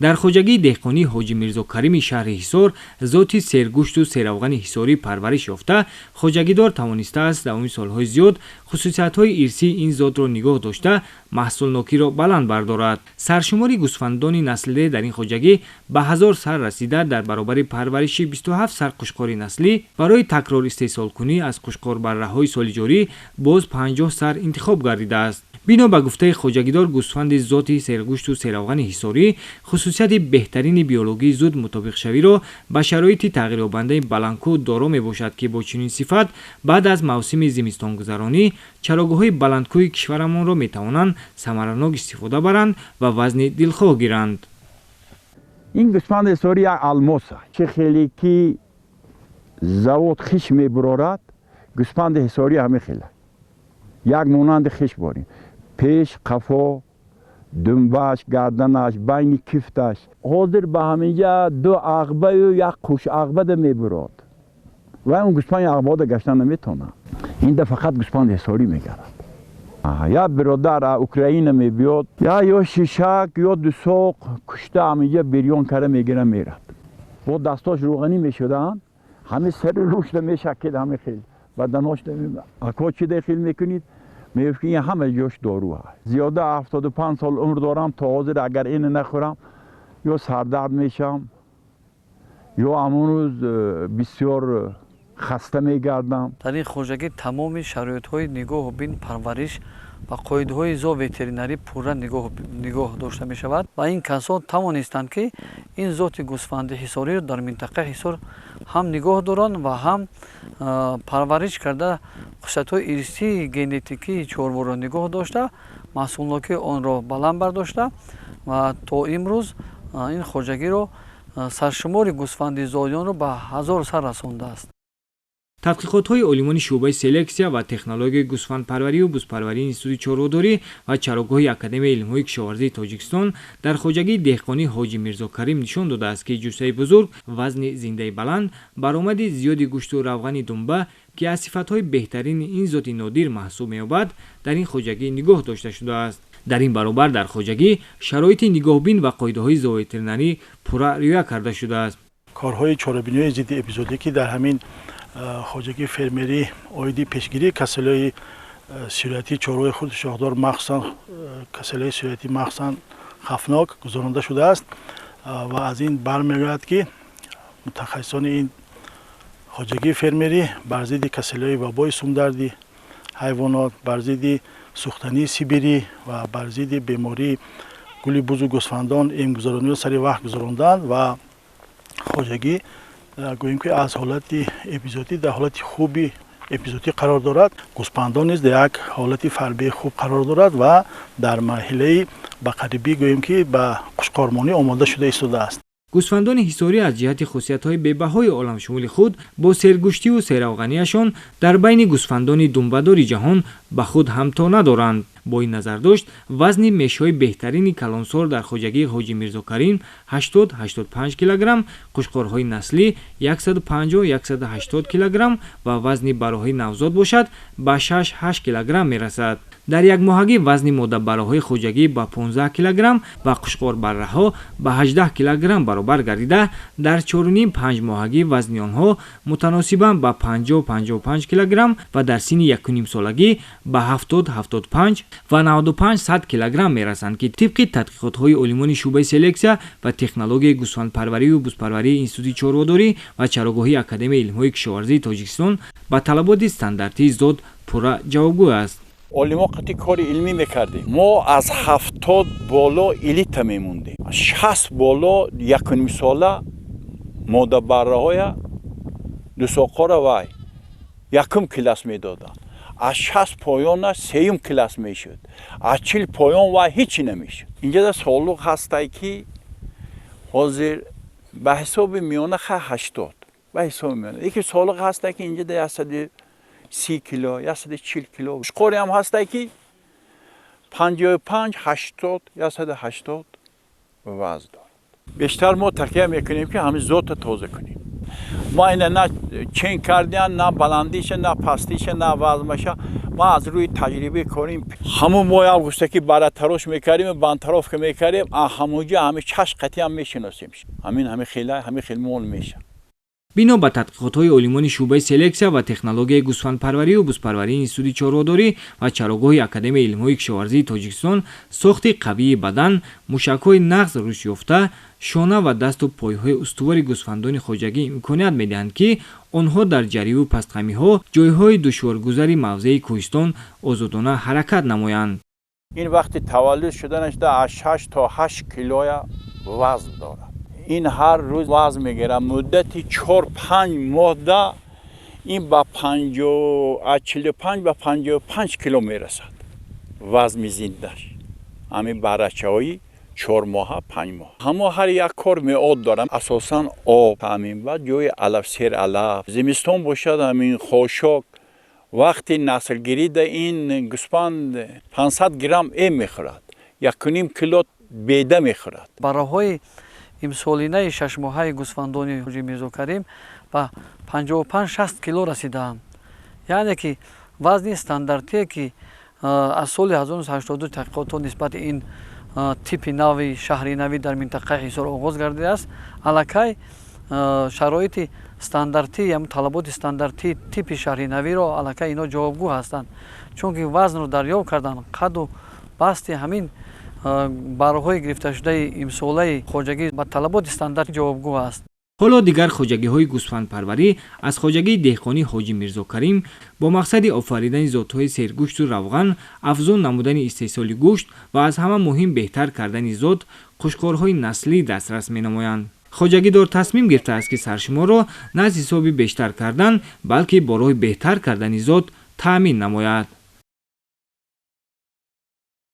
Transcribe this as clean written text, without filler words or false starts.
дар хоҷагии деҳқонӣ ҳоҷӣ Мирзо Карими шаҳри Ҳисор зоти сергӯшту серавғани ҳисорӣ парвариш ёфта, хоҷагидор тавонистааст давоми солҳои зиёд хусусиятҳои ирсии ин зотро нигоҳ дошта маҳсулнокиро баланд бардорад. Саршумори гӯсфандони наслиде дар ин хоҷагӣ ба 1000 сар расида, дар баробари парвариши 27 сар қушқори наслӣ барои такрор истеҳсолкунӣ аз қушқорбарраҳои соли ҷорӣ боз 50 сар интихоб гардидааст. бино ба гуфтаи хоҷагидор, гӯсфанди зоти сергӯшту серавғани ҳисорӣ хусусияти беҳтарини биологии зуд мутобиқшавиро ба шароити тағйирёбандаи баландкӯд доро мебошад, ки бо чунин сифат баъд аз мавсими зимистонгузаронӣ чарогоҳҳои баландкӯи кишварамонро метавонанд самаранок истифода баранд ва вазни дилхоҳ гиранд. ин гӯсфанди ҳисорӣ як алмос аст. чӣ хеле ки завод хиш мебурорад, гӯсфанди ҳисорӣ ҳамин хел аст. як монанди хиш борем. пеш қафо, думбаш, гарданаш, байни кифташ ҳозир ба ҳаминҷа ду ағбаю як қуш ағбада мебурад. ва он гӯсфанди ағбада гашта наметавонад. инда фақат гӯсфанди ҳисорӣ мегарад. як биродар аз Украина мебиёд, ё шишак ё дусоқ кушта ҳаминҷа бирён карда мегира мерад. бо дастош рӯғанӣ мешуданд, ҳамин сари рӯшда мешакид, ҳамин хел баданош ако чӣ дохил мекунед, меёфт ки ин ҳама ҷош дору аст. зиёда 75 сол умр дорам, то ҳозир агар ин нахӯрам ё сардард мешавам, ё ҳамон рӯз бисёр хаста мегардам. дар ин хоҷагӣ тамоми шароитҳои нигоҳу бин, парвариш ва қоидаҳои зо ветеринарӣ пурра нигоҳ дошта мешавад ва ин касон тавонистанд ки ин зоти гӯсфанди ҳисориро дар минтақаи Ҳисор ҳам нигоҳ доранд ва ҳам парвариш карда хусусиятҳои ирсии генетикии чорворро нигоҳ дошта, маҳсулнокии онро баланд бардошта ва то имрӯз ин хоҷагиро саршумори гӯсфанди зодиёнро ба 1000 сар расондааст. тадқиқотҳои олимони шуъбаи селексия ва технологияи гӯсфандпарварию бузпарварии Институти чорводорӣ ва чарогоҳи Академияи илмҳои кишоварзии Тоҷикистон дар хоҷагии деҳқонӣ ҳоҷӣ Мирзо Карим нишон додааст, ки ҷуссаи бузург, вазни зиндаи баланд, баромади зиёди гӯшту равғани думба, ки аз сифатҳои беҳтарини ин зоти нодир маҳсуб меёбад, дар ин хоҷагӣ нигоҳ дошта шудааст. дар ин баробар дар хоҷагӣ шароити нигоҳбин ва қоидаҳои зооветеринарӣ пурра риоя карда шудааст. корҳои чорабиниҳои зидди эпизодикӣ дар ҳамин хоҷагии фермерӣ оиди пешгирии касалҳои сироятии чорвои худи шохдор, махсусан касалҳои сироятии махсусан хафнок гузаронда шудааст ва аз ин бармеояд ки мутахассисони ин хоҷагии фермерӣ бар зидди касалҳои вабои сумдарди ҳайвонот, бар зидди сӯхтании сибирӣ ва бар зидди бемории гули бузу гӯсфандон эмгузарониро сари вақт гузаронданд ва хоҷагӣ гӯем ки аз ҳолати эпизодӣ дар ҳолати хуби эпизодӣ қарор дорад. гӯсфандон низ дар як ҳолати фарбии хуб қарор дорад ва дар марҳилаи ба қарибӣ гӯем ки ба қушқормонӣ омода шуда истодааст. гӯсфандони ҳисорӣ аз ҷиҳати хусусиятҳои бебаҳои оламшумули худ бо сергӯштиву серавғаниашон дар байни гӯсфандони думбадори ҷаҳон ба худ ҳамто надоранд. бо ин назардошт, вазни мешҳои беҳтарини калонсол дар хоҷагии ҳоҷӣ Мирзо Карим 80-85 килограмм, қушқорҳои наслӣ 150-180 килограмм ва вазни бароҳаи навзод бошад ба 6-8 килограмм мерасад. дар якмоҳагӣ вазни моддарбарраҳои хоҷагӣ ба 15 килограмм ва қушқорбарраҳо ба 18 килограмм баробар гардида, дар 4.5-5 моҳагӣ вазни онҳо мутаносибан ба 50-55 килограмм ва дар синни 1.5-солагӣ ба 70-75 ва 95-100 килограмм мерасанд, ки тибқи тадқиқотҳои олимони шуъбаи селексия ва технологияи гӯсфандпарварию бузпарварии Институти чорводорӣ ва чарогоҳи Академияи илмҳои кишоварзии Тоҷикистон ба талаботи стандартии зод пурра ҷавобгӯ аст. олимо қати кори илмӣ мекардем. мо аз 70 боло элита мемондем. 60 боло 1.5 сола моддарбарраҳоя дусоқора вай якум класс медоданд. аз 60 поёнаш сеюм класс мешуд. аз 40 поён вай ҳичи намешуд. инҷа да солуқ ҳастае ки ҳозир ба ҳисоби миёна 80 ба ҳисоби миёна. яке солуқ ҳастае ки инҷа да 130 кило, 140 кило. Шуқори ҳам ҳастае ки 55, 80, 180 вазн дорад. бештар мо такя мекунем ки ҳамин зота тоза кунем. мо ина на чен кардиан, на баландиша, на пастиша, на вазнмаша, ما از روی تجربه کنیم همون ما августаки баратарош мекардیم бантароф که میکردیم همونجا همه چش قطعی هم میشناسیم همین خیلی مول میشه. бино ба тадқиқотҳои олимони шуъбаи селексия ва технологияи гӯсфандпарварию бузпарварии институти чорводорӣ ва чарогоҳи академияи илмҳои кишоварзии тоҷикистон сохти қавии бадан, мушакҳои нағз рушд ёфта, шона ва дасту пойҳои устувори гӯсфандони хоҷагӣ имконият медиҳанд ки онҳо дар ҷариву пастқамиҳо ҷойҳои душворгузари мавзеи кӯҳистон озодона ҳаракат намоянд. این وقتی تولد شدنش از 6 تا 8 کیلوی وزن داره. این هر روز وزن میگیره مدتی 4-5 ماه این با 45 به 55 کیلو میرسد وزن زندش. همین برچه‌های 4 ماه 5 ماه. همه هر یک کار میاد دارم اساسا آب همین و جای علف سیر علف زمستان باشد همین خاشاک وقتی نسل گیری ده این گوسفند 500 گرم میخورد 1.5 کیلو بیده میخورد. бароҳои имсолинаи 6 моҳаи гӯсфандони ҳоҷӣ Мирзо Карим ба 55-60 кило расидаанд. яъне ки вазни стандартие ки аз соли 1982 тадқиқотҳо нисбати ин типи нави шаҳри нави дар минтақаи Ҳисор оғоз гардидааст. аллакай шароити стандарти ям талаботи стандарти типи шаҳри навиро аллакай ино ҷавобгӯ ҳастанд, чунки вазнро дарёфт кардан қаду басти ҳамин бароҳои гирифташудаи имсолаи хоҷагӣ ба талаботи стандарти ҷавобгӯ аст. ҳоло дигар хоҷагиҳои гӯсфандпарварӣ аз хоҷагии деҳқонӣ ҳоҷӣ Мирзо Карим бо мақсади офаридани зотҳои сергӯшту равған, афзун намудани истеҳсоли гӯшт ва аз ҳама муҳим беҳтар кардани зот, қушқорҳои наслӣ дастрас менамоянд. хоҷагидор тасмим гирифтааст ки саршуморро на аз ҳисоби бештар кардан, балки бо роҳи беҳтар кардани зот таъмин намояд.